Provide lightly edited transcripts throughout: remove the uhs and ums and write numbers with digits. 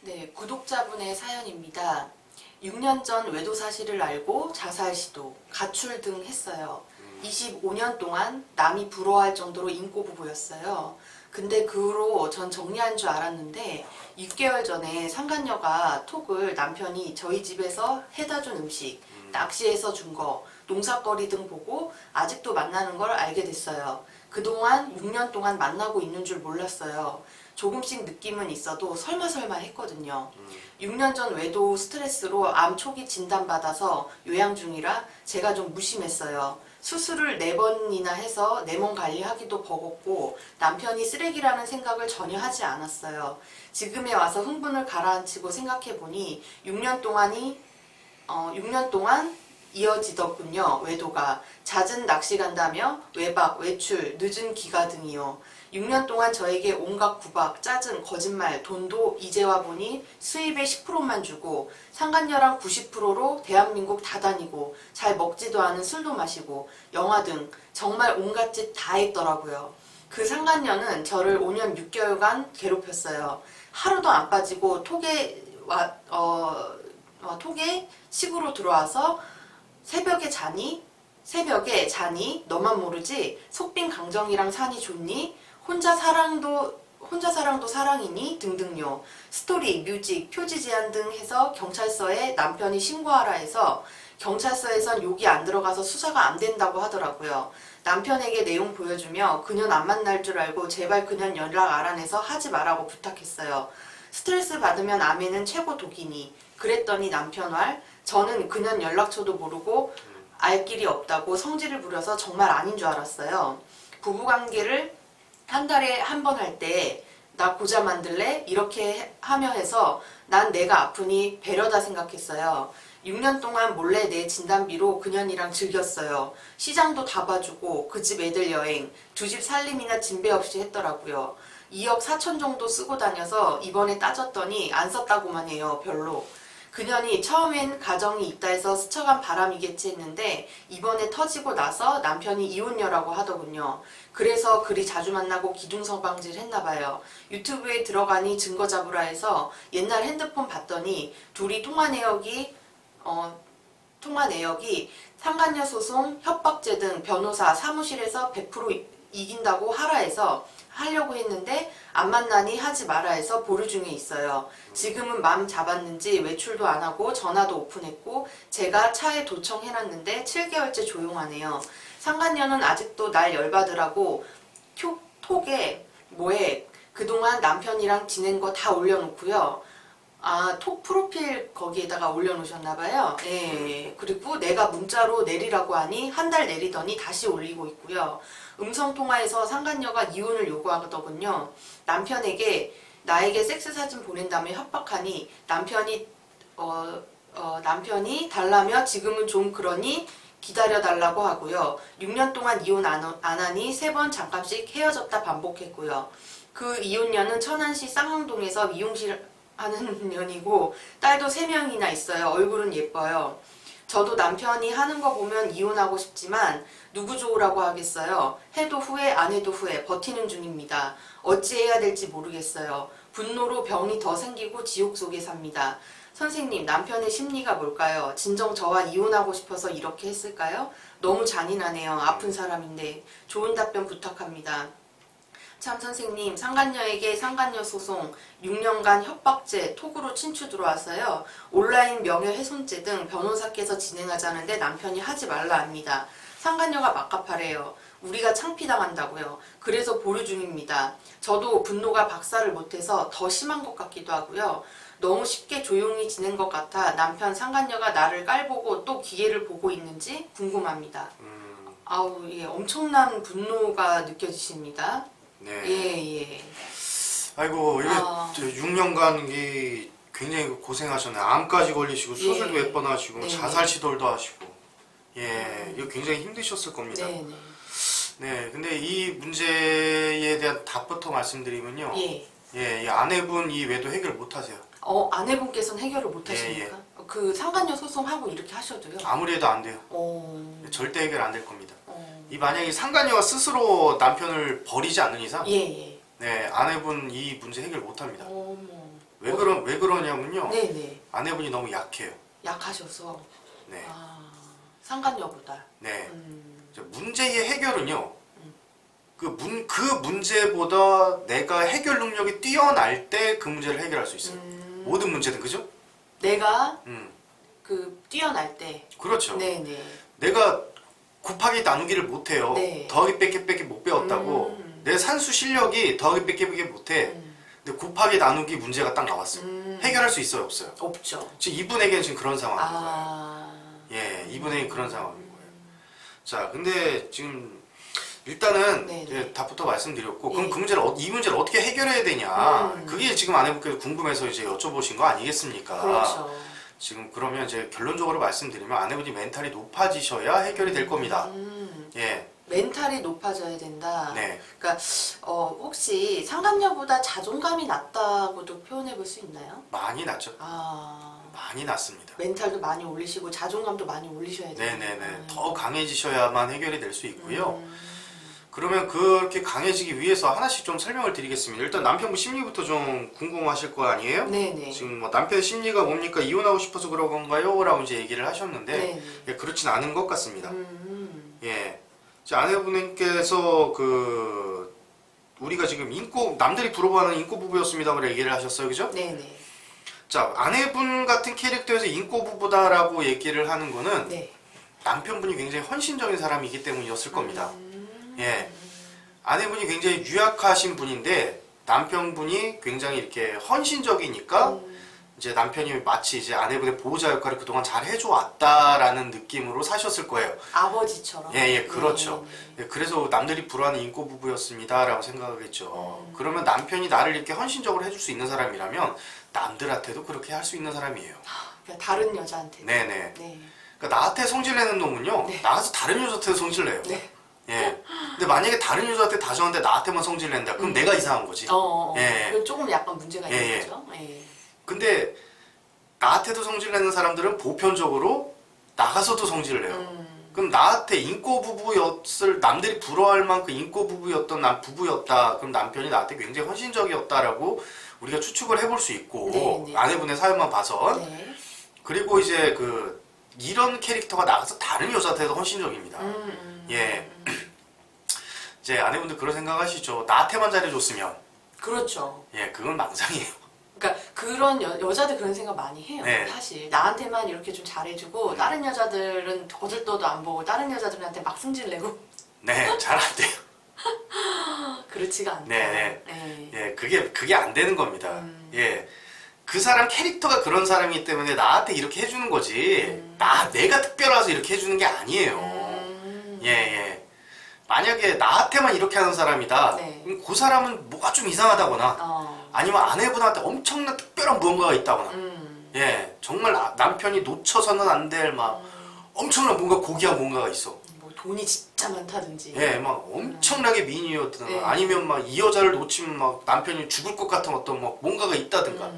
네, 구독자분의 사연입니다. 6년 전 외도 사실을 알고 자살 시도, 가출 등 했어요. 25년 동안 남이 부러워할 정도로 인고 부부였어요. 근데 그 후로 전 정리한 줄 알았는데 6개월 전에 상간녀가 톡을 남편이 저희 집에서 해다 준 음식, 낚시해서 준 거, 농사거리 등 보고 아직도 만나는 걸 알게 됐어요. 그동안 6년 동안 만나고 있는 줄 몰랐어요. 조금씩 느낌은 있어도 설마 했거든요. 6년 전 외도 스트레스로 암 초기 진단받아서 요양 중이라 제가 좀 무심했어요. 수술을 4번이나 해서 내 몸 관리하기도 버겁고 남편이 쓰레기라는 생각을 전혀 하지 않았어요. 지금에 와서 흥분을 가라앉히고 생각해보니 6년 동안 이어지더군요. 외도가 잦은 낚시 간다며 외박, 외출, 늦은 귀가 등이요. 6년 동안 저에게 온갖 구박, 짜증, 거짓말, 돈도 이제 와 보니 수입의 10%만 주고 상간녀랑 90%로 대한민국 다 다니고 잘 먹지도 않은 술도 마시고 영화 등 정말 온갖 짓 다 했더라고요. 그 상간녀는 저를 5년 6개월간 괴롭혔어요. 하루도 안 빠지고 톡에 식으로 들어와서 새벽에 자니 너만 모르지 속빈 강정이랑 사니 좋니 혼자 사랑도 사랑이니 등등요. 스토리, 뮤직, 표지 제한 등 해서 경찰서에 남편이 신고하라 해서 경찰서에선 욕이 안 들어가서 수사가 안 된다고 하더라고요. 남편에게 내용 보여주며 그년 안 만날 줄 알고 제발 그년 연락 알아내서 하지 말라고 부탁했어요. 스트레스 받으면 암에는 최고 독이니. 그랬더니 남편 말 저는 그년 연락처도 모르고 알 길이 없다고 성질을 부려서 정말 아닌 줄 알았어요. 부부관계를 한 달에 한 번 할 때 나 고자 만들래? 이렇게 하며 해서 난 내가 아프니 배려다 생각했어요. 6년 동안 몰래 내 진단비로 그년이랑 즐겼어요. 시장도 다 봐주고 그 집 애들 여행, 2집 살림이나 진배 없이 했더라고요. 2억 4천 정도 쓰고 다녀서 이번에 따졌더니 안 썼다고만 해요. 별로. 그년이 처음엔 가정이 있다 해서 스쳐간 바람이겠지 했는데 이번에 터지고 나서 남편이 이혼녀라고 하더군요. 그래서 그리 자주 만나고 기둥서방질 했나봐요. 유튜브에 들어가니 증거 잡으라 해서 옛날 핸드폰 봤더니 둘이 통화 내역이 상간녀 소송, 협박죄 등 변호사 사무실에서 100% 이긴다고 하라 해서 하려고 했는데 안 만나니 하지 마라 해서 보류 중에 있어요. 지금은 마음 잡았는지 외출도 안 하고 전화도 오픈했고 제가 차에 도청해놨는데 7개월째 조용하네요. 상간녀는 아직도 날 열받으라고 톡에 그동안 남편이랑 지낸 거 다 올려놓고요. 톡 프로필 거기에다가 올려놓으셨나봐요. 예. 그리고 내가 문자로 내리라고 하니 한 달 내리더니 다시 올리고 있고요. 음성통화에서 상간녀가 이혼을 요구하더군요. 남편에게 나에게 섹스 사진 보낸다며 협박하니 남편이 달라며 지금은 좀 그러니 기다려달라고 하고요. 6년 동안 이혼 안 하니 3번 잠깐씩 헤어졌다 반복했고요. 그 이혼녀는 천안시 쌍항동에서 미용실 하는 년이고 딸도 3명이나 있어요. 얼굴은 예뻐요. 저도 남편이 하는 거 보면 이혼하고 싶지만 누구 좋으라고 하겠어요. 해도 후회 안 해도 후회 버티는 중입니다. 어찌해야 될지 모르겠어요. 분노로 병이 더 생기고 지옥 속에 삽니다. 선생님, 남편의 심리가 뭘까요? 진정 저와 이혼하고 싶어서 이렇게 했을까요? 너무 잔인하네요. 아픈 사람인데 좋은 답변 부탁합니다. 참 선생님, 상간녀에게 상간녀 소송, 6년간 협박죄, 톡으로 친추 들어와서요. 온라인 명예훼손죄 등 변호사께서 진행하자는데 남편이 하지 말라 합니다. 상간녀가 막갑하래요. 우리가 창피당한다고요. 그래서 보류 중입니다. 저도 분노가 박살을 못해서 더 심한 것 같기도 하고요. 너무 쉽게 조용히 지낸 것 같아 남편 상간녀가 나를 깔보고 또 기회를 보고 있는지 궁금합니다. 아우, 예, 엄청난 분노가 느껴지십니다. 네. 예. 아이고, 이게 6년간 이게 굉장히 고생하셨네. 암까지 걸리시고 수술도 몇 번 하시고 자살 시도도 하시고. 예, 이거 굉장히 힘드셨을 겁니다. 네, 근데 이 문제에 대한 답부터 말씀드리면요. 이 아내분 이 외도 해결 못 하세요. 아내분께서는 해결을 못 하십니까? 그 상간녀 소송하고 이렇게 하셔도요? 아무리 해도 안 돼요. 절대 해결 안 될 겁니다. 이 만약에 상간녀가 스스로 남편을 버리지 않는 이상 네, 아내분 이 문제 해결 못 합니다. 왜 그러냐면요. 네네. 아내분이 너무 약해요. 약하셔서. 네. 상간녀보다. 네. 음. 문제의 해결은요. 그 문제보다 내가 해결 능력이 뛰어날 때 그 문제를 해결할 수 있어요. 모든 문제든 그죠? 내가 음. 뛰어날 때. 그렇죠. 네네. 내가 곱하기 나누기를 못해요. 네. 더하기 빼기 못 배웠다고. 내 산수 실력이 더하기 빼기 못해. 근데 곱하기 나누기 문제가 딱 나왔어요. 해결할 수 있어요, 없어요? 없죠. 지금 이분에게는 지금 그런 상황인 거예요. 아. 예, 이분에게 그런 상황인 거예요. 자, 근데 지금 일단은 네네. 이제 답부터 말씀드렸고, 예. 그럼 이 문제를 어떻게 해결해야 되냐? 그게 지금 아내분께서 궁금해서 이제 여쭤보신 거 아니겠습니까? 그렇죠. 지금 그러면 이제 결론적으로 말씀드리면 아내분이 멘탈이 높아지셔야 해결이 될 겁니다. 예. 멘탈이 높아져야 된다. 네. 그러니까 혹시 상간녀보다 자존감이 낮다고도 표현해 볼 수 있나요? 많이 낮죠. 아. 많이 낮습니다. 멘탈도 많이 올리시고 자존감도 많이 올리셔야 돼요. 네네네. 더 강해지셔야만 해결이 될 수 있고요. 그러면 그렇게 강해지기 위해서 하나씩 좀 설명을 드리겠습니다. 일단 남편분 심리부터 좀 궁금하실 거 아니에요? 네네. 지금 뭐 남편 심리가 뭡니까? 이혼하고 싶어서 그런 건가요? 라고 이제 얘기를 하셨는데 네네. 예, 그렇진 않은 것 같습니다. 예. 자, 아내분께서 우리가 지금 남들이 부러워하는 인꼬 부부였습니다라고 얘기를 하셨어요. 그죠? 네네. 자, 아내분 같은 캐릭터에서 인꼬 부부다라고 얘기를 하는 거는 네. 남편분이 굉장히 헌신적인 사람이기 때문이었을 겁니다. 예. 아내분이 굉장히 유약하신 분인데 남편분이 굉장히 이렇게 헌신적이니까 이제 남편이 마치 이제 아내분의 보호자 역할을 그동안 잘 해줘 왔다라는 느낌으로 사셨을 거예요. 아버지처럼. 예, 그렇죠. 네. 예, 그래서 남들이 부러워하는 인꼬 부부였습니다라고 생각하겠죠. 그러면 남편이 나를 이렇게 헌신적으로 해줄 수 있는 사람이라면 남들한테도 그렇게 할 수 있는 사람이에요. 그러니까 다른 여자한테. 네네. 네. 그러니까 나한테 성질내는 놈은요, 네. 나가서 다른 여자한테 성질내요. 네. 예. 근데 만약에 다른 여자한테 다정한데 나한테만 성질낸다, 그럼 내가 이상한 거지. 예. 그건 조금 약간 문제가 예, 예. 있는 거죠. 예. 근데 나한테도 성질내는 사람들은 보편적으로 나가서도 성질을 내요. 그럼 나한테 인꼬 부부였을 남들이 부러워할 만큼 인꼬 부부였던 부부였다. 그럼 남편이 나한테 굉장히 헌신적이었다라고 우리가 추측을 해볼 수 있고 네, 네. 아내분의 사연만 봐서 네. 그리고 이제 이런 캐릭터가 나가서 다른 여자한테도 헌신적입니다. 예. 이제 아내분들 그런 생각하시죠. 나한테만 잘해줬으면 그렇죠. 예, 그건 망상이에요. 그러니까 그런 여자들 그런 생각 많이 해요. 네. 사실 나한테만 이렇게 좀 잘해주고 다른 여자들은 거들떠도 안 보고 다른 여자들한테 막 승질내고 네, 잘 안 돼요. 그렇지가 않다. 네, 네. 예, 그게 안 되는 겁니다. 예. 그 사람 캐릭터가 그런 사람이기 때문에 나한테 이렇게 해주는 거지. 내가 특별해서 이렇게 해주는 게 아니에요. 예, 예. 만약에 나한테만 이렇게 하는 사람이다. 네. 그럼 그 사람은 뭐가 좀 이상하다거나 아니면 아내분한테 엄청난 특별한 무언가가 있다거나 예, 정말 남편이 놓쳐서는 안 될 막 엄청난 뭔가 고귀한 뭔가가 있어. 뭐 돈이 진짜 많다든지. 예, 막 엄청나게 미인이었든 네. 아니면 막 이 여자를 놓치면 막 남편이 죽을 것 같은 어떤 막 뭔가가 있다든가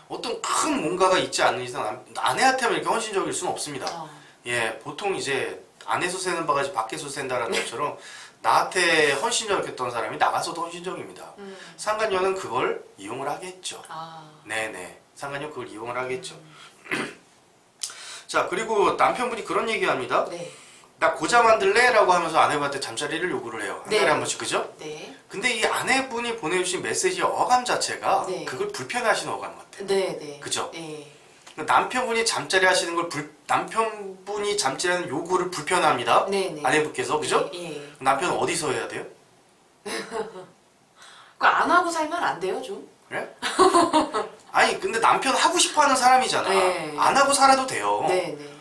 어떤 큰 뭔가가 있지 않는 이상 아내한테만 이렇게 헌신적일 수는 없습니다. 예, 보통 이제 안에서 새는 바가지 밖에서 샌다라는 것처럼 나한테 헌신적이었던 사람이 나가서도 헌신적입니다. 상간녀는 그걸 이용을 하겠죠. 네네. 상간녀 그걸 이용을 하겠죠. 자, 그리고 남편분이 그런 얘기합니다. 네. 나 고자 만들래? 라고 하면서 아내분한테 잠자리를 요구를 해요. 한 네. 달에 한 번씩, 그죠? 네. 근데 이 아내분이 보내주신 메시지의 어감 자체가 네. 그걸 불편해하시는 어감 같아요. 네. 네. 그죠? 네. 남편분이 잠자리 하시는 걸 남편분이 잠자리하는 요구를 불편합니다. 네. 네. 아내분께서, 그죠? 예. 예. 남편은 어디서 해야 돼요? 그거 안 하고 살면 안 돼요, 좀? 그래? 아니, 근데 남편 하고 싶어 하는 사람이잖아. 네. 안 하고 살아도 돼요. 네. 네.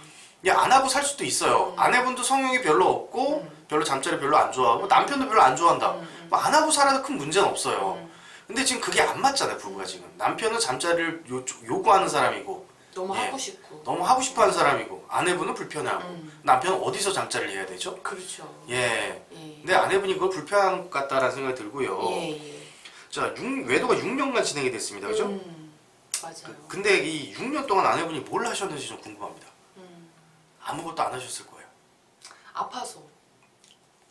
야, 안 하고 살 수도 있어요. 아내분도 성욕이 별로 없고, 별로 잠자리 별로 안 좋아하고, 남편도 별로 안 좋아한다. 뭐 안 하고 살아도 큰 문제는 없어요. 근데 지금 그게 안 맞잖아요, 부부가 지금. 남편은 잠자리를 요구하는 사람이고, 너무 예. 하고 싶고. 너무 하고 싶어 하는 사람이고, 아내분은 불편하고, 남편은 어디서 잠자리를 해야 되죠? 그렇죠. 예. 예. 근데 아내분이 그걸 불편한 것 같다라는 생각이 들고요. 예. 자, 외도가 6년간 진행이 됐습니다. 그죠? 맞아요. 근데 이 6년 동안 아내분이 뭘 하셨는지 좀 궁금합니다. 아무것도 안 하셨을 거예요. 아파서.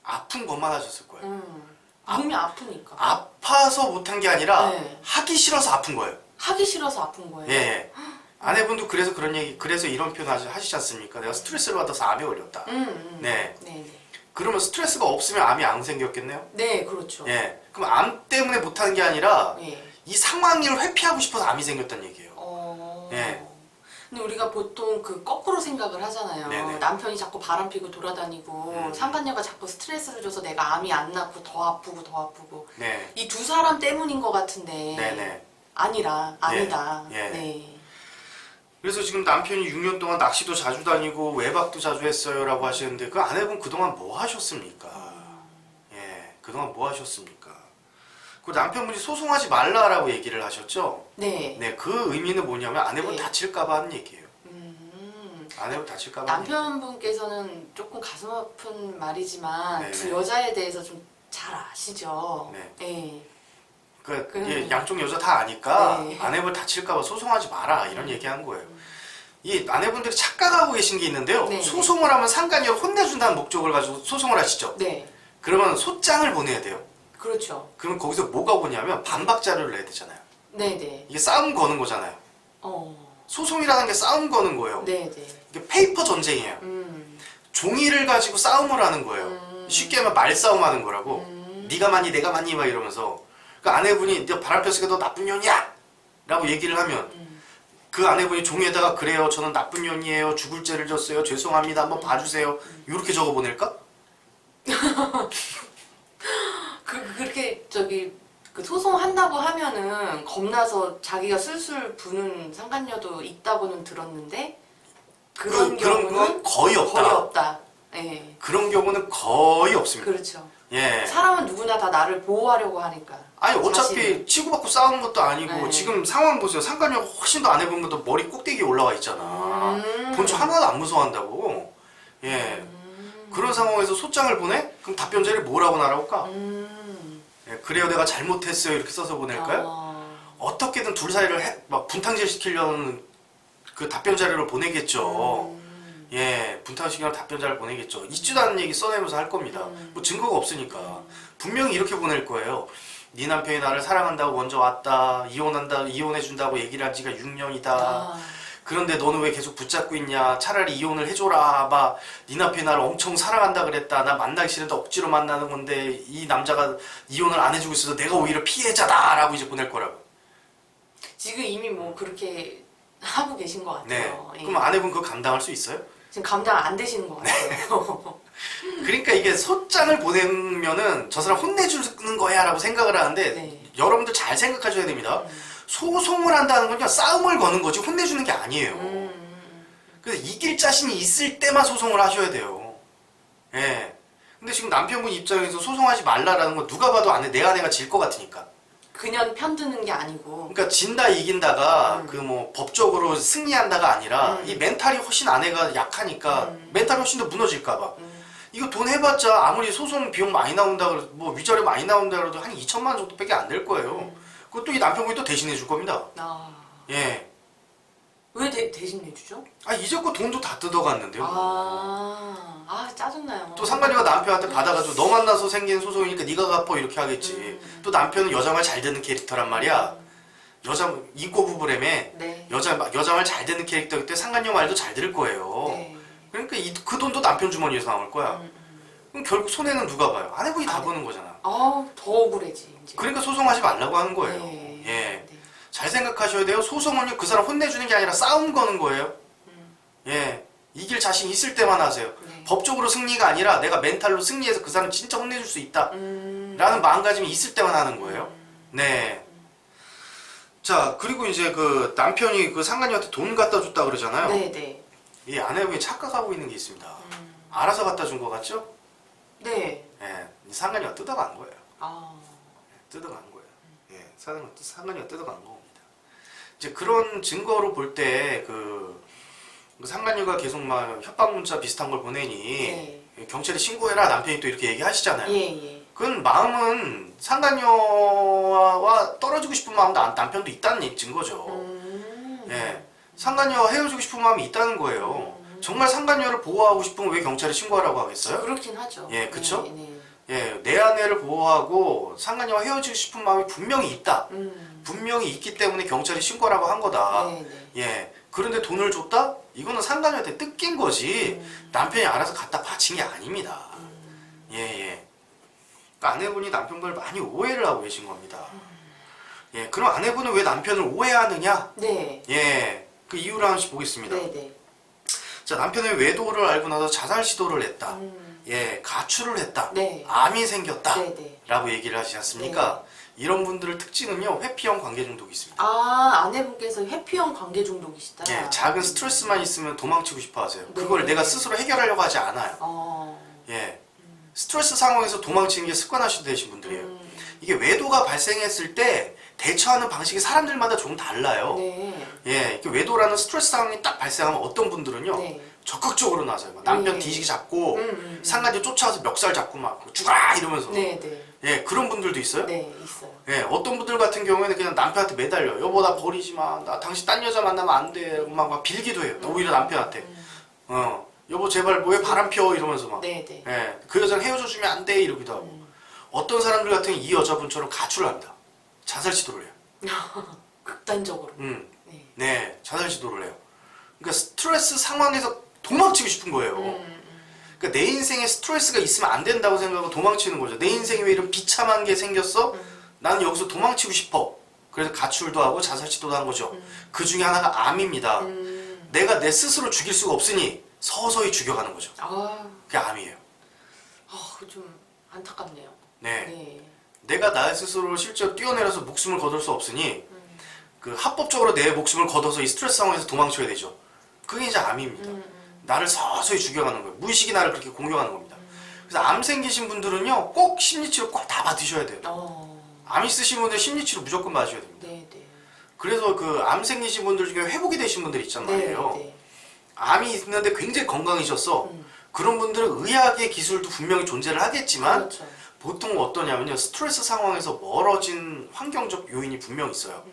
아픈 것만 하셨을 거예요. 몸이 아프니까. 아파서 못한 게 아니라 네. 하기 싫어서 아픈 거예요. 하기 싫어서 아픈 거예요? 예. 아내분도 그래서 그래서 이런 표현 하시지 않습니까? 내가 스트레스를 받아서 암에 걸렸다. 네. 네. 그러면 스트레스가 없으면 암이 안 생겼겠네요? 네, 그렇죠. 예. 그럼 암 때문에 못하는 게 아니라 예. 이 상황을 회피하고 싶어서 암이 생겼다는 얘기예요. 예. 근데 우리가 보통 그 거꾸로 생각을 하잖아요. 네네. 남편이 자꾸 바람 피고 돌아다니고 상간녀가 자꾸 스트레스를 줘서 내가 암이 안 낫고 더 아프고 네. 이 두 사람 때문인 것 같은데 네네. 아니다. 예. 네. 그래서 지금 남편이 6년 동안 낚시도 자주 다니고 외박도 자주 했어요 라고 하시는데 그 아내분 그동안 뭐 하셨습니까? 예. 그동안 뭐 하셨습니까? 그 남편분이 소송하지 말라라고 얘기를 하셨죠? 네. 네. 그 의미는 뭐냐면 아내분 네. 다칠까봐 하는 얘기예요. 아내분 다칠까봐 하는 얘기예요. 남편분께서는 조금 가슴 아픈 말이지만 네네. 두 여자에 대해서 좀 잘 아시죠? 네. 네. 그러니까 그럼- 예, 양쪽 여자 다 아니까 네. 아내분 다칠까봐 소송하지 마라 이런 얘기한 거예요. 이 아내분들이 착각하고 계신 게 있는데요. 네. 소송을 하면 상간녀를 혼내준다는 목적을 가지고 소송을 하시죠. 네. 그러면 소장을 보내야 돼요. 그렇죠. 그럼 거기서 뭐가 오냐면 반박 자료를 내야 되잖아요. 네네. 이게 싸움 거는 거잖아요. 소송이라는 게 싸움 거는 거예요. 네네. 이게 페이퍼 전쟁이에요. 종이를 가지고 싸움을 하는 거예요. 쉽게 하면 말싸움 하는 거라고. 네가 맞니 내가 맞니 막 이러면서 그 아내분이 너 바람 폈으니까 너 나쁜 년이야! 라고 얘기를 하면 그 아내분이 종이에다가 그래요 저는 나쁜 년이에요 죽을 죄를 졌어요 죄송합니다 한번 봐주세요 이렇게 적어 보낼까? 그렇게 그 소송한다고 하면은 겁나서 자기가 술술 부는 상간녀도 있다고는 들었는데 그런 그런 경우는 건 거의 없다. 예. 그런 경우는 거의 없습니다. 그렇죠. 예. 사람은 누구나 다 나를 보호하려고 하니까. 아니 어차피 자신을. 치고받고 싸우는 것도 아니고 네. 지금 상황 보세요. 상관녀가 훨씬 더 아내분보다 머리 꼭대기에 올라와 있잖아. 본주 하나도 안 무서워한다고. 예. 그런 상황에서 소장을 보내? 그럼 답변자를 뭐라고 날아올까? 예, 그래요 내가 잘못했어요 이렇게 써서 보낼까요? 어떻게든 둘 사이를 막 분탕질 시키려는 그 답변 자료를 보내겠죠. 예, 분탕시키려는 답변 자료를 보내겠죠. 있지도 않은 얘기 써내면서 할 겁니다. 뭐 증거가 없으니까. 분명히 이렇게 보낼 거예요. 네 남편이 나를 사랑한다고 먼저 왔다. 이혼해준다고 얘기를 한 지가 6년이다. 그런데 너는 왜 계속 붙잡고 있냐. 차라리 이혼을 해줘라. 막 네 남편이 나를 엄청 사랑한다 그랬다. 나 만나기 싫은데 억지로 만나는 건데 이 남자가 이혼을 안 해주고 있어서 내가 오히려 피해자다. 라고 이제 보낼 거라고. 지금 이미 뭐 그렇게 하고 계신 것 네. 같아요. 예. 그럼 아내분 그거 감당할 수 있어요? 지금 감당 안 되시는 것 같아요. 그러니까 이게 소장을 보내면은 저 사람 혼내주는 거야 라고 생각을 하는데 네. 여러분들 잘 생각하셔야 됩니다. 소송을 한다는 건요 싸움을 거는 거지 혼내주는 게 아니에요. 그래서 이길 자신이 있을 때만 소송을 하셔야 돼요. 예. 근데 지금 남편분 입장에서 소송하지 말라라는 건 누가 봐도 내 아내가 질 것 같으니까. 그냥 편드는 게 아니고. 그러니까 진다 이긴다가 그 뭐 법적으로 승리한다가 아니라 이 멘탈이 훨씬 아내가 약하니까 멘탈이 훨씬 더 무너질까 봐. 이거 돈 해봤자 아무리 소송 비용 많이 나온다 그래도 뭐 위자료 많이 나온다 그래도 한 2천만 원 정도밖에 안 될 거예요. 그것도 이 남편분이 또 대신해 줄 겁니다. 예. 왜 대신 내주죠? 아 이제껏 돈도 다 뜯어갔는데요. 짜증나요. 또 상관녀가 남편한테 받아가지고 너 만나서 생긴 소송이니까 네가 갚어 이렇게 하겠지. 또 남편은 여자 말 잘 듣는 캐릭터란 말이야. 여자 인고 부부라며. 네. 여자 말 잘 듣는 캐릭터기 때문에 상관녀 말도 잘 들을 거예요. 네. 그러니까 그 돈도 남편 주머니에서 나올 거야. 그럼 결국 손해는 누가 봐요? 아내분이 다 보는 거잖아. 더 억울해지 이제. 그러니까 소송하지 말라고 하는 거예요. 네. 예. 네. 잘 생각하셔야 돼요. 소송은요 그 사람 혼내주는 게 아니라 싸움 거는 거예요. 예. 이길 자신 있을 때만 하세요. 네. 법적으로 승리가 아니라 내가 멘탈로 승리해서 그 사람 진짜 혼내줄 수 있다. 라는 마음가짐이 있을 때만 하는 거예요. 네. 자, 그리고 이제 그 남편이 그 상간녀한테 돈 갖다 줬다 그러잖아요. 네. 이 아내분이 착각하고 있는 게 있습니다. 알아서 갖다 준 거 같죠? 네. 예. 이 상간녀가 뜯어간 거예요. 뜯어간 거예요. 예. 상간녀가 뜯어간 겁니다. 이제 그런 증거로 볼 때 그 상간녀가 계속 막 협박 문자 비슷한 걸 보내니 경찰에 신고해라 남편이 또 이렇게 얘기하시잖아요. 예. 그건 마음은 상간녀와 떨어지고 싶은 마음도 남편도 있다는 증거죠. 예. 상간녀와 헤어지고 싶은 마음이 있다는 거예요. 정말 상간녀를 보호하고 싶으면 왜 경찰에 신고하라고 하겠어요? 그렇긴 하죠. 예, 그쵸? 네. 예, 내 아내를 보호하고 상간녀와 헤어지고 싶은 마음이 분명히 있다. 분명히 있기 때문에 경찰이 신고라고 한 거다. 네, 네. 예. 그런데 돈을 줬다? 이거는 상간녀한테 뜯긴 거지. 남편이 알아서 갖다 바친 게 아닙니다. 예, 예. 그러니까 아내분이 남편분을 많이 오해를 하고 계신 겁니다. 예. 그럼 아내분은 왜 남편을 오해하느냐? 네. 예. 그 이유를 하나씩 보겠습니다. 네, 네. 자, 남편의 외도를 알고 나서 자살 시도를 했다. 예. 가출을 했다. 네. 암이 생겼다. 네, 네. 라고 얘기를 하시지 않습니까? 이런 분들의 특징은요, 회피형 관계 중독이 있습니다. 아, 아내분께서 회피형 관계 중독이시다. 예, 작은 스트레스만 있으면 도망치고 싶어 하세요. 네. 그걸 내가 스스로 해결하려고 하지 않아요. 예. 스트레스 상황에서 도망치는 게 습관화시 되신 분들이에요. 이게 외도가 발생했을 때 대처하는 방식이 사람들마다 조금 달라요. 네. 예, 이렇게 외도라는 스트레스 상황이 딱 발생하면 어떤 분들은요, 네. 적극적으로 나서요. 막 남편 네. 뒤지게 잡고, 상간녀 쫓아와서 멱살 잡고 막 죽어라! 이러면서. 네, 네. 예, 그런 분들도 있어요. 네, 있어요. 예, 어떤 분들 같은 경우에는 그냥 남편한테 매달려. 여보, 나 버리지 마. 나 당신 딴 여자 만나면 안 돼. 막 빌기도 해요. 오히려 남편한테. 여보, 제발 뭐에 바람 펴. 이러면서 막. 네, 네. 예, 그 여자는 헤어져 주면 안 돼. 이러기도 하고. 어떤 사람들 같은 경우는 이 여자분처럼 가출을 합니다. 자살 시도를 해요. 극단적으로. 네. 네, 자살 시도를 해요. 그러니까 스트레스 상황에서 도망치고 싶은 거예요. 그러니까 내 인생에 스트레스가 있으면 안 된다고 생각하고 도망치는 거죠. 내 인생에 왜 이런 비참한 게 생겼어? 나는 여기서 도망치고 싶어. 그래서 가출도 하고 자살 시도도 한 거죠. 그 중에 하나가 암입니다. 내가 내 스스로 죽일 수가 없으니 서서히 죽여가는 거죠. 아, 그게 암이에요. 좀 안타깝네요. 네. 네. 내가 나 스스로 실제로 뛰어내려서 목숨을 거둘 수 없으니 그 합법적으로 내 목숨을 걷어서 이 스트레스 상황에서 도망쳐야 되죠. 그게 이제 암입니다. 나를 서서히 죽여가는 거예요. 무의식이 나를 그렇게 공격하는 겁니다. 그래서 암 생기신 분들은요, 꼭 심리치료 꼭 다 받으셔야 돼요. 암 있으신 분들 심리치료 무조건 받으셔야 됩니다. 네, 네. 그래서 그 암 생기신 분들 중에 회복이 되신 분들 있단 말이에요. 네, 네. 암이 있는데 굉장히 건강이셨어. 그런 분들은 의학의 기술도 분명히 존재를 하겠지만 그렇죠. 보통 어떠냐면요, 스트레스 상황에서 멀어진 환경적 요인이 분명 있어요.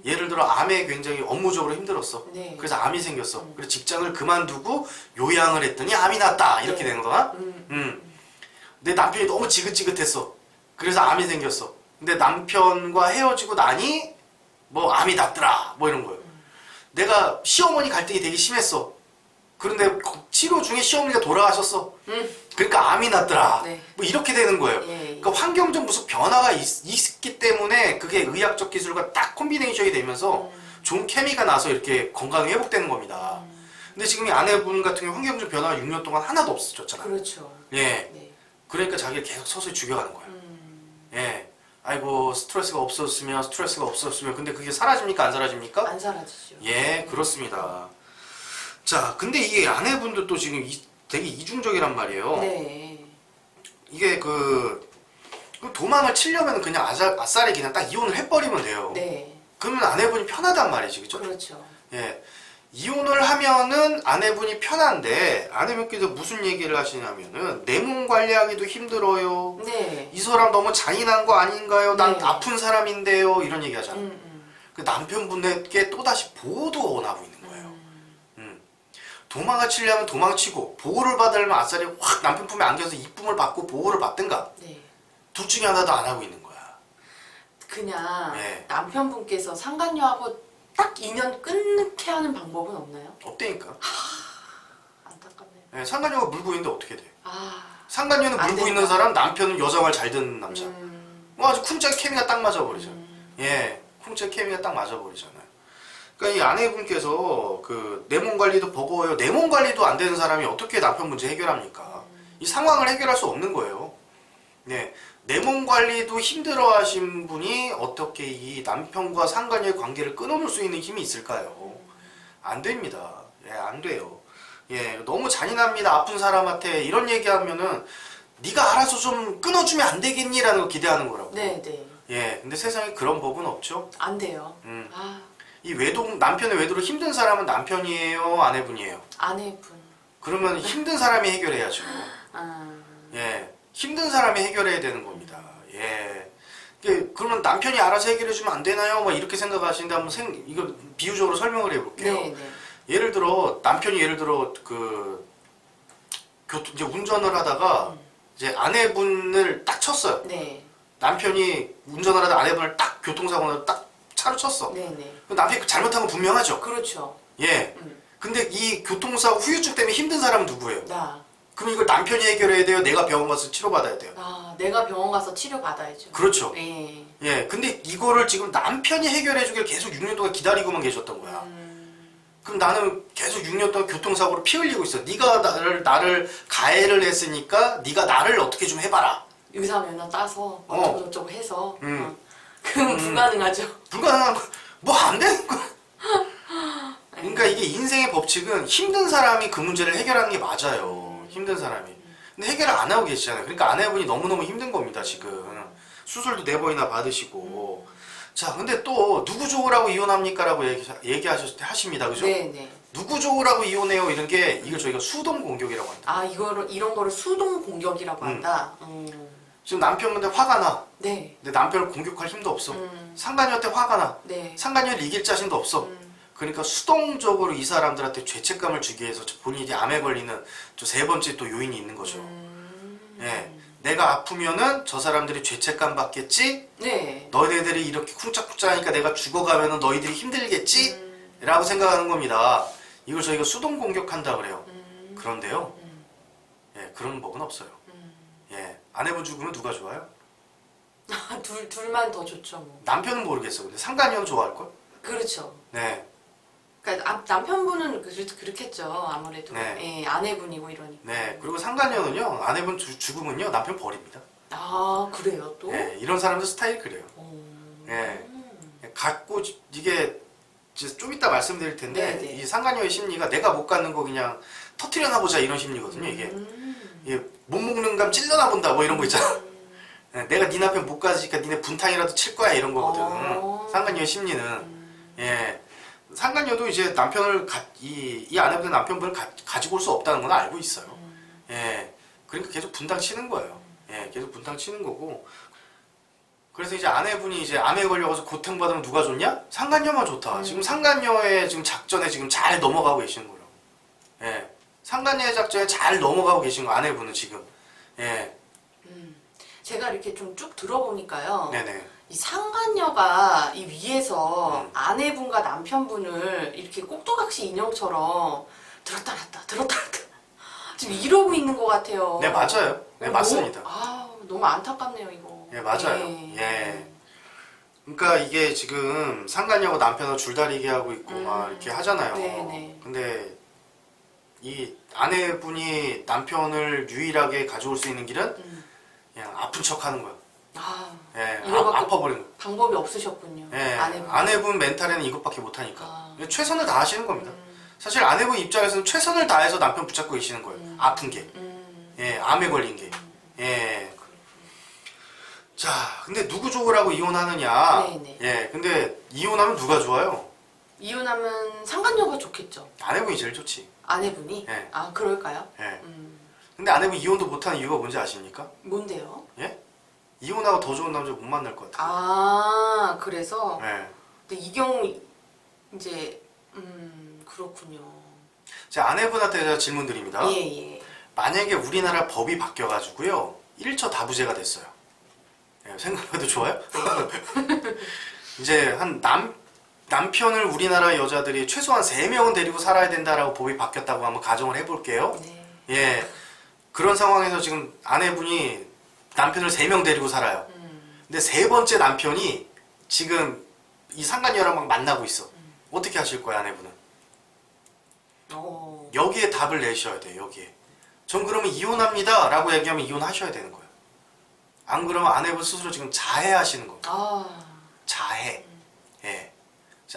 예를 들어 암에 굉장히 업무적으로 힘들었어. 네. 그래서 암이 생겼어. 그래서 직장을 그만두고 요양을 했더니 암이 났다. 이렇게 네. 되는 거나. 내 남편이 너무 지긋지긋했어. 그래서 암이 생겼어. 근데 남편과 헤어지고 나니 뭐 암이 났더라. 뭐 이런 거예요. 내가 시어머니 갈등이 되게 심했어. 그런데 치료 중에 시어머니가 돌아가셨어. 그러니까 암이 났더라. 네. 뭐 이렇게 되는 거예요. 예. 그러니까 환경적 무슨 변화가 있기 때문에 그게 의학적 기술과 딱 콤비네이션이 되면서 좋은 케미가 나서 이렇게 건강이 회복되는 겁니다. 근데 지금 이 아내분 같은 경우 환경적 변화가 6년 동안 하나도 없어졌잖아요. 그렇죠. 예. 네. 그러니까 자기를 계속 서서히 죽여가는 거예요. 예. 아이고 스트레스가 없었으면 근데 그게 사라집니까 안 사라집니까? 안 사라지죠. 예, 그렇습니다. 자, 근데 이게 아내분도 또 지금 되게 이중적이란 말이에요. 네. 이게 도망을 치려면 그냥 아싸리 그냥 딱 이혼을 해버리면 돼요. 네. 그러면 아내분이 편하단 말이지, 그죠? 그렇죠. 예. 이혼을 하면은 아내분이 편한데 아내분께서 무슨 얘기를 하시냐면은 내 몸 관리하기도 힘들어요. 네. 이 사람 너무 잔인한 거 아닌가요? 난 네. 아픈 사람인데요. 이런 얘기 하잖아요. 그 남편분에게 또다시 보호도 원하고 있는 거예요. 도망을 치려면 도망치고 보호를 받으려면 아싸리 확 남편 품에 안겨서 이쁨을 받고 보호를 받든가 네. 둘 중에 하나도 안 하고 있는 거야. 그냥 네. 남편분께서 상간녀하고 딱 인연 끊게 하는 방법은 없나요? 없다니까. 안타깝네요. 예, 상간녀가 물고 있는데 어떻게 돼? 상간녀는 안 물고 된다. 있는 사람, 남편은 여자 말 잘 듣는 남자. 아주 쿵짝 케미가 딱 맞아버리죠. 예, 쿵짝 케미가 딱 맞아버리잖아요. 그러니까 이 아내분께서 내 몸 관리도 버거워요. 내 몸 관리도 안 되는 사람이 어떻게 남편 문제 해결합니까? 이 상황을 해결할 수 없는 거예요. 네, 내 몸 관리도 힘들어하신 분이 어떻게 이 남편과 상간녀의 관계를 끊어놓을 수 있는 힘이 있을까요? 안 됩니다. 예, 안 돼요. 예, 너무 잔인합니다. 아픈 사람한테 이런 얘기하면은 네가 알아서 좀 끊어주면 안 되겠니라는 거 기대하는 거라고. 네, 네. 예, 근데 세상에 그런 법은 없죠. 안 돼요. 이 남편의 외도로 힘든 사람은 남편이에요, 아내분이에요? 아내분. 그러면 힘든 사람이 해결해야죠. 예, 힘든 사람이 해결해야 되는 겁니다. 예. 그러면 남편이 알아서 해결해주면 안 되나요? 막 이렇게 생각하시는데 한번 이거 비유적으로 설명을 해볼게요. 네, 네. 남편이 이제 운전을 하다가 이제 아내분을 딱 쳤어요. 네. 남편이 운전을 하다 아내분을 딱 교통사고 나서 딱 차로 쳤어. 네네. 남편이 잘못한 건 분명하죠. 그렇죠. 예. 근데 이 교통사고 후유증 때문에 힘든 사람은 누구예요? 나. 그럼 이걸 남편이 해결해야 돼요? 내가 병원 가서 치료받아야 돼요? 아, 내가 병원 가서 치료 받아야죠. 그렇죠. 예. 예. 근데 이거를 지금 남편이 해결해 주길 계속 6년 동안 기다리고만 계셨던 거야. 그럼 나는 계속 6년 동안 교통사고로 피 흘리고 있어. 네가 나를 가해를 했으니까 네가 나를 어떻게 좀 해봐라. 의사 면허 따서 어쩌고저쩌고 해서 그건 불가능하죠. 불가능한 거. 뭐 안 되는 거야. 그러니까 이게 인생의 법칙은 힘든 사람이 그 문제를 해결하는 게 맞아요. 힘든 사람이. 근데 해결을 안 하고 계시잖아요. 그러니까 아내분이 너무너무 힘든 겁니다, 지금. 수술도 4번이나 받으시고. 자, 근데 또 누구 좋으라고 이혼합니까? 라고 하십니다. 그죠? 네네. 누구 좋으라고 이혼해요? 이런 게 이걸 저희가 수동 공격이라고 합니다. 아, 이런 거를 수동 공격이라고 한다. 지금 남편한테 화가 나. 네. 근데 남편을 공격할 힘도 없어. 상간녀한테 화가 나. 네. 상간녀를 이길 자신도 없어. 그러니까 수동적으로 이 사람들한테 죄책감을 주기 위해서 본인이 암에 걸리는 저 3번째 또 요인이 있는 거죠. 예. 내가 아프면은 저 사람들이 죄책감 받겠지? 네. 너희들이 이렇게 쿵짝쿵짝하니까 내가 죽어가면은 너희들이 힘들겠지? 라고 생각하는 겁니다. 이걸 저희가 수동 공격한다 그래요. 그런데요. 예, 그런 법은 없어요. 예. 아내분 죽으면 누가 좋아요? 둘만 더 좋죠, 뭐. 남편은 모르겠어. 근데 상간녀는 좋아할걸? 그렇죠. 네. 그러니까 남편분은 그렇겠죠, 아무래도. 네. 예, 아내분이고 이러니까. 네. 그리고 상간녀는요, 아내분 죽으면요, 남편 버립니다. 아, 그래요, 또? 네. 이런 사람들 스타일이 그래요. 예. 갖고, 이게, 이제 좀 이따 말씀드릴 텐데, 네네. 이 상간녀의 심리가 내가 못 갖는 거 그냥 터트려놔보자 이런 심리거든요, 이게. 이게 못 먹는 감 찔러놔본다, 뭐 이런 거 있잖아. 네, 내가 네 남편 못 가지니까 니네 분탕이라도 칠 거야, 이런 거거든. 상간녀의 심리는. 예. 상간녀도 이제 남편을 이 아내분의 남편분을 가지고 올 수 없다는 건 알고 있어요. 예. 그러니까 계속 분탕 치는 거예요. 예. 계속 분탕 치는 거고. 그래서 이제 아내분이 이제 암에 걸려서 고통받으면 누가 좋냐? 상간녀만 좋다. 지금 상간녀의 지금 작전에 지금 잘 넘어가고 계시는 거예요. 예. 상간녀의 작전에 잘 넘어가고 계신 거 아내분은 지금. 예. 제가 이렇게 좀 쭉 들어보니까요. 네네. 이 상간녀가 이 위에서 아내분과 남편분을 이렇게 꼭두각시 인형처럼 들었다 놨다 들었다 놨다 지금 이러고 있는 것 같아요. 네, 맞아요. 네, 맞습니다. 너무 안타깝네요, 이거. 예, 맞아요. 예. 예. 그러니까 이게 지금 상간녀하고 남편하고 줄다리기 하고 있고 막 이렇게 하잖아요. 네네. 근데 이 아내분이 남편을 유일하게 가져올 수 있는 길은 그냥 아픈 척 하는 거야. 예, 이거밖에 아파버리는 거야. 방법이 없으셨군요. 예, 아내분. 아내분 멘탈에는 이것밖에 못하니까. 최선을 다하시는 겁니다. 사실 아내분 입장에서는 최선을 다해서 남편 붙잡고 계시는 거예요. 아픈 게. 예, 암에 걸린 게. 예. 자, 근데 누구 좋으라고 이혼하느냐? 네네. 예, 근데 이혼하면 누가 좋아요? 이혼하면 상간녀가 좋겠죠. 아내분이 제일 좋지. 아내분이? 네. 아, 그럴까요? 예. 근데 아내분 이혼도 못하는 이유가 뭔지 아십니까? 뭔데요? 예? 이혼하고 더 좋은 남자 못 만날 것 같아요. 아, 그래서? 예. 근데 이 경우, 이제, 그렇군요. 제 아내분한테 제가 질문 드립니다. 예. 만약에 우리나라 법이 바뀌어가지고요, 1처 다부제가 됐어요. 예, 생각해도 좋아요? 이제 남편을 우리나라 여자들이 최소한 3명은 데리고 살아야 된다라고 법이 바뀌었다고 한번 가정을 해볼게요. 네. 예. 그런 상황에서 지금 아내분이 남편을 3명 데리고 살아요. 근데 3번째 남편이 지금 이 상간녀랑 막 만나고 있어. 어떻게 하실 거예요, 아내분은? 여기에 답을 내셔야 돼요, 여기에. 전 그러면 이혼합니다 라고 얘기하면 이혼하셔야 되는 거예요. 안 그러면 아내분 스스로 지금 자해하시는 겁니다. 자해. 예.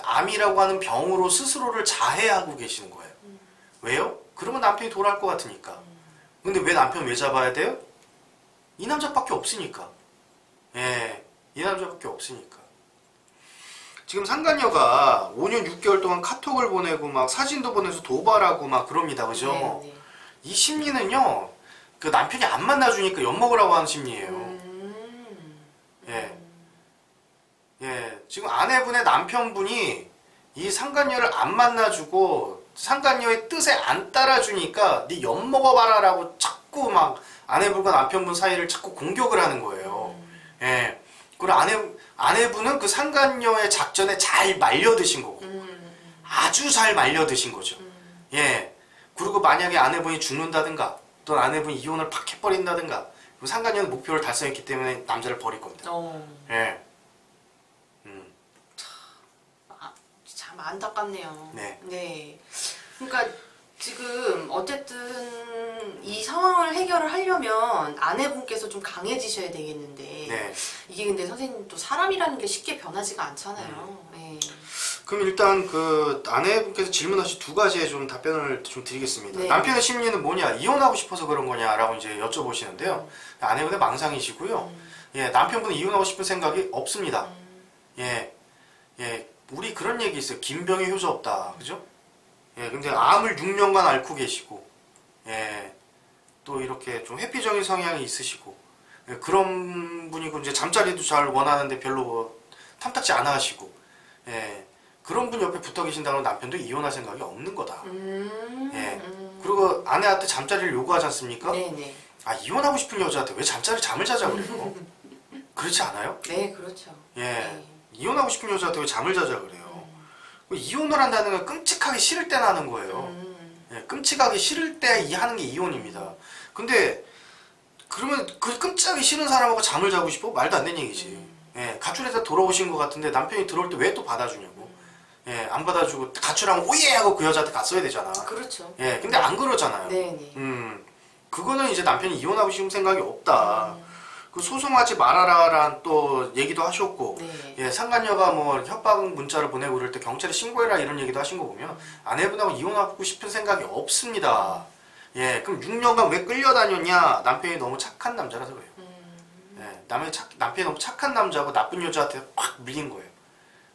암이라고 하는 병으로 스스로를 자해하고 계시는 거예요. 왜요? 그러면 남편이 돌아올 것 같으니까. 근데 왜 남편 왜 잡아야 돼요? 이 남자밖에 없으니까. 예. 이 남자밖에 없으니까. 지금 상간녀가 5년 6개월 동안 카톡을 보내고 막 사진도 보내서 도발하고 막 그럽니다. 그죠? 네. 이 심리는요, 그 남편이 안 만나주니까 엿먹으라고 하는 심리예요. 예. 예. 지금 아내분의 남편분이 이 상간녀를 안 만나주고 상간녀의 뜻에 안 따라주니까 네 엿먹어봐라 라고 자꾸 막 아내분과 남편분 사이를 자꾸 공격을 하는 거예요. 예. 그리고 아내분은 그 상간녀의 작전에 잘 말려드신 거고, 아주 잘 말려드신 거죠. 예. 그리고 만약에 아내분이 죽는다든가, 또 아내분이 이혼을 팍 해버린다든가, 그럼 상간녀는 목표를 달성했기 때문에 남자를 버릴 겁니다. 예. 참 안타깝네요. 네. 네. 그러니까 지금 어쨌든 이 상황을 해결을 하려면 아내분께서 좀 강해지셔야 되겠는데 네. 이게 근데 선생님 또 사람이라는 게 쉽게 변하지가 않잖아요. 네. 그럼 일단 그 아내분께서 질문하신 두 가지에 좀 답변을 좀 드리겠습니다. 네. 남편의 심리는 뭐냐? 이혼하고 싶어서 그런 거냐라고 이제 여쭤보시는데요. 아내분의 망상이시고요. 예, 남편분은 이혼하고 싶은 생각이 없습니다. 예, 예, 우리 그런 얘기 있어요. 김병희 효자 없다, 그죠? 예, 근데 암을 6년간 앓고 계시고, 예, 또 이렇게 좀 회피적인 성향이 있으시고, 예, 그런 분이고 이제 잠자리도 잘 원하는데 별로 뭐 탐탁지 않아 하시고, 예, 그런 분 옆에 붙어 계신다면 남편도 이혼할 생각이 없는 거다. 예, 그리고 아내한테 잠자리를 요구하지 않습니까? 네네. 아, 이혼하고 싶은 여자한테 왜 잠을 자자 그래요? 그렇지 않아요? 네, 그렇죠. 예, 네. 이혼하고 싶은 여자한테 왜 잠을 자자 그래요? 이혼을 한다는 건 끔찍하게 싫을 때 나는 거예요. 예, 끔찍하게 싫을 때 하는 게 이혼입니다. 근데 그러면 그 끔찍하게 싫은 사람하고 잠을 자고 싶어? 말도 안 되는 얘기지. 예, 가출해서 돌아오신 것 같은데 남편이 들어올 때 왜 또 받아주냐고. 예, 안 받아주고 가출하면 오예 하고 그 여자한테 갔어야 되잖아. 그렇죠. 예, 근데 안 그러잖아요. 네네. 그거는 이제 남편이 이혼하고 싶은 생각이 없다. 그 소송하지 말아라란 또 얘기도 하셨고, 네. 예, 상간녀가 뭐 협박 문자를 보내고 그럴 때 경찰에 신고해라 이런 얘기도 하신 거 보면 아내분하고 이혼하고 싶은 생각이 없습니다. 예, 그럼 6년간 왜 끌려다녔냐? 남편이 너무 착한 남자라서 그래요. 예, 남편이 너무 착한 남자고 나쁜 여자한테 확 밀린 거예요.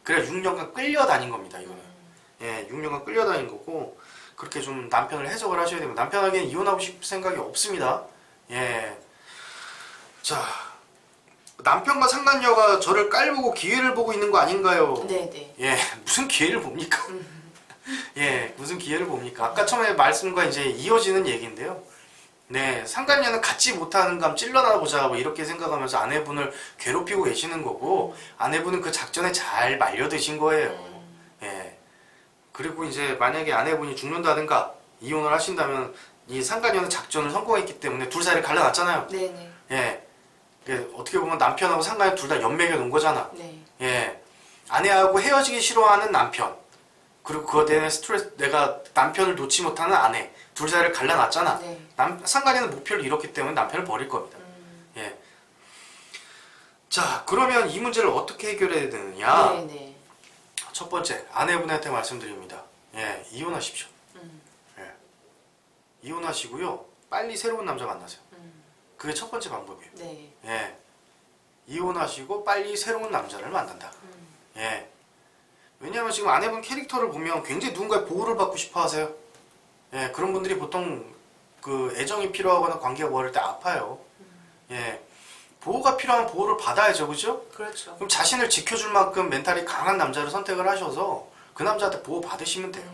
그래 6년간 끌려다닌 겁니다, 이거는. 예, 6년간 끌려다닌 거고, 그렇게 좀 남편을 해석을 하셔야 됩니다. 남편에게는 이혼하고 싶은 생각이 없습니다. 예. 자, 남편과 상간녀가 저를 깔보고 기회를 보고 있는 거 아닌가요? 네네. 예, 무슨 기회를 봅니까? 예, 무슨 기회를 봅니까? 아까 처음에 말씀과 이제 이어지는 얘기인데요. 네, 상간녀는 갖지 못하는 감 찔러나 보자 뭐 이렇게 생각하면서 아내분을 괴롭히고 계시는 거고, 아내분은 그 작전에 잘 말려드신 거예요. 예. 그리고 이제 만약에 아내분이 죽는다든가 이혼을 하신다면 이 상간녀는 작전을 성공했기 때문에 둘 사이를 갈라놨잖아요. 네네. 예. 어떻게 보면 남편하고 상간녀 둘 다 연맥여 놓은 거잖아. 네. 예. 아내하고 헤어지기 싫어하는 남편. 그리고 그거 때문에 스트레스, 내가 남편을 놓지 못하는 아내. 둘 사이를 갈라놨잖아. 네. 상간녀는 목표를 이뤘기 때문에 남편을 버릴 겁니다. 예. 자, 그러면 이 문제를 어떻게 해결해야 되느냐? 네네. 첫 번째, 아내분한테 말씀드립니다. 예, 이혼하십시오. 예. 이혼하시고요. 빨리 새로운 남자 만나세요. 그게 첫 번째 방법이에요. 네. 예. 이혼하시고 빨리 새로운 남자를 만난다. 예. 왜냐하면 지금 아내분 캐릭터를 보면 굉장히 누군가의 보호를 받고 싶어 하세요. 예, 그런 분들이 보통 그 애정이 필요하거나 관계가 멀을 때 아파요. 예. 보호가 필요하면 보호를 받아야죠, 그죠? 그렇죠. 그럼 자신을 지켜줄 만큼 멘탈이 강한 남자를 선택을 하셔서 그 남자한테 보호 받으시면 돼요.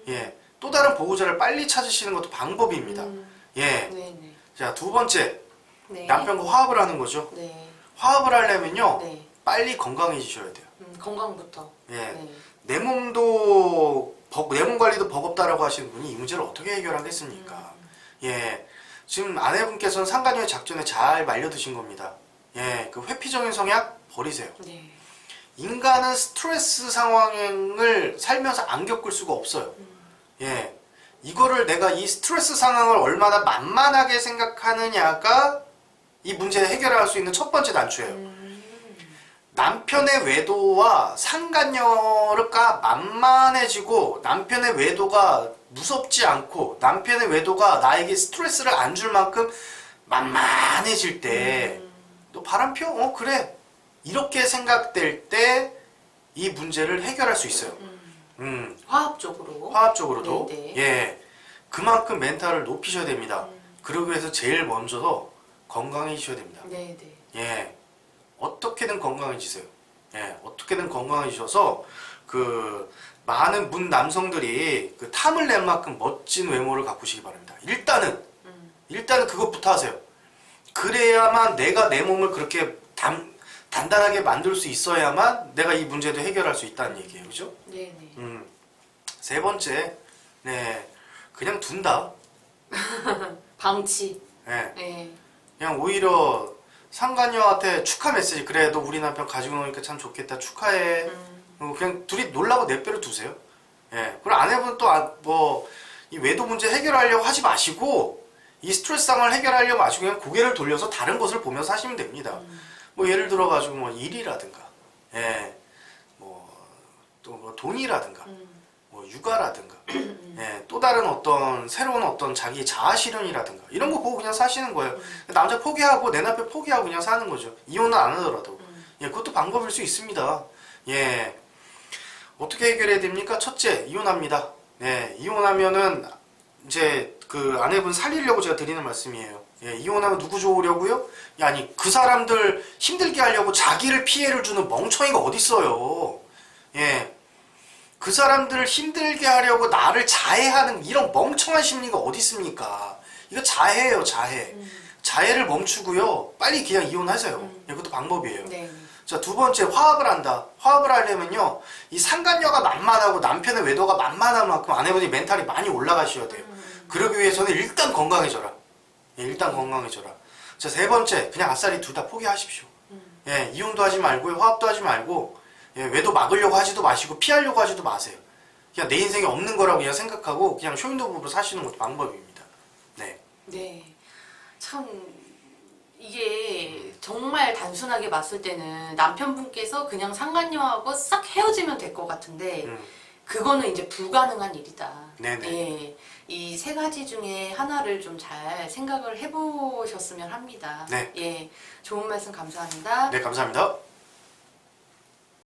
예. 또 다른 보호자를 빨리 찾으시는 것도 방법입니다. 예. 네네. 자, 두 번째. 네. 남편과 화합을 하는 거죠. 네. 화합을 하려면요. 네. 빨리 건강해지셔야 돼요. 건강부터. 예. 네. 내 몸 관리도 버겁다라고 하시는 분이 이 문제를 어떻게 해결하겠습니까? 예. 지금 아내분께서는 상간녀의 작전에 잘 말려드신 겁니다. 예. 그 회피적인 성향 버리세요. 네. 인간은 스트레스 상황을 살면서 안 겪을 수가 없어요. 예. 이거를 내가 이 스트레스 상황을 얼마나 만만하게 생각하느냐가 이 문제를 해결할 수 있는 첫 번째 단추예요. 남편의 외도와 상간녀가 만만해지고 남편의 외도가 무섭지 않고 남편의 외도가 나에게 스트레스를 안 줄 만큼 만만해질 때 너 바람 펴? 그래. 이렇게 생각될 때 이 문제를 해결할 수 있어요. 화합적으로. 화합적으로도. 네네. 예. 그만큼 멘탈을 높이셔야 됩니다. 그러기 위해서 제일 먼저도 건강해지셔야 됩니다. 네네. 예. 어떻게든 건강해지세요. 예. 어떻게든 건강해지셔서 그 많은 문 남성들이 그 탐을 낼 만큼 멋진 외모를 가꾸시기 바랍니다. 일단은 그것부터 하세요. 그래야만 내가 내 몸을 그렇게 단단하게 만들 수 있어야만 내가 이 문제도 해결할 수 있다는 얘기예요. 그죠? 네네. 세 번째, 네, 그냥 둔다. 방치. 네. 네. 그냥 오히려 상간녀한테 축하 메시지, 그래 너 우리 남편 가지고 노니까 참 좋겠다, 축하해. 그냥 둘이 놀라고 내버려 두세요. 예. 그리고 아내분 또 이 외도 문제 해결하려고 하지 마시고, 이 스트레스 상을 해결하려고 마시고 그냥 고개를 돌려서 다른 것을 보면서 하시면 됩니다. 뭐 예를 들어 가지고 뭐 일이라든가, 예, 또 뭐 돈이라든가, 뭐 육아라든가, 예, 또 다른 어떤 새로운 어떤 자기 자아 실현이라든가 이런 거 보고 그냥 사시는 거예요. 남자 포기하고 내 남편 포기하고 그냥 사는 거죠. 이혼은 안 하더라도. 예, 그것도 방법일 수 있습니다. 예, 어떻게 해결해야 됩니까? 첫째, 이혼합니다. 예, 이혼하면은 이제 그 아내분 살리려고 제가 드리는 말씀이에요. 예, 이혼하면 누구 좋으려고요? 야, 아니 그 사람들 힘들게 하려고 자기를 피해를 주는 멍청이가 어딨어요. 예, 그 사람들을 힘들게 하려고 나를 자해하는 이런 멍청한 심리가 어디 있습니까? 이거 자해예요, 자해. 자해를 멈추고요. 빨리 그냥 이혼하세요. 이것도 방법이에요. 네. 자, 두 번째, 화합을 한다. 화합을 하려면요, 이 상간녀가 만만하고 남편의 외도가 만만한 만큼 아내분이 멘탈이 많이 올라가셔야 돼요. 그러기 위해서는 일단 건강해져라. 예, 일단 건강해져라. 자, 세 번째, 그냥 아싸리 둘 다 포기하십시오. 예, 이혼도 하지 말고요, 화합도 하지 말고, 예, 외도 막으려고 하지도 마시고 피하려고 하지도 마세요. 그냥 내 인생에 없는 거라고 그냥 생각하고 그냥 쇼윈도 부부로 사시는 것도 방법입니다. 네. 네. 참 이게 정말 단순하게 봤을 때는 남편분께서 그냥 상간녀하고 싹 헤어지면 될 것 같은데 그거는 이제 불가능한 일이다. 네네. 예. 이 세 가지 중에 하나를 좀 잘 생각을 해보셨으면 합니다. 네. 예. 좋은 말씀 감사합니다. 네, 감사합니다.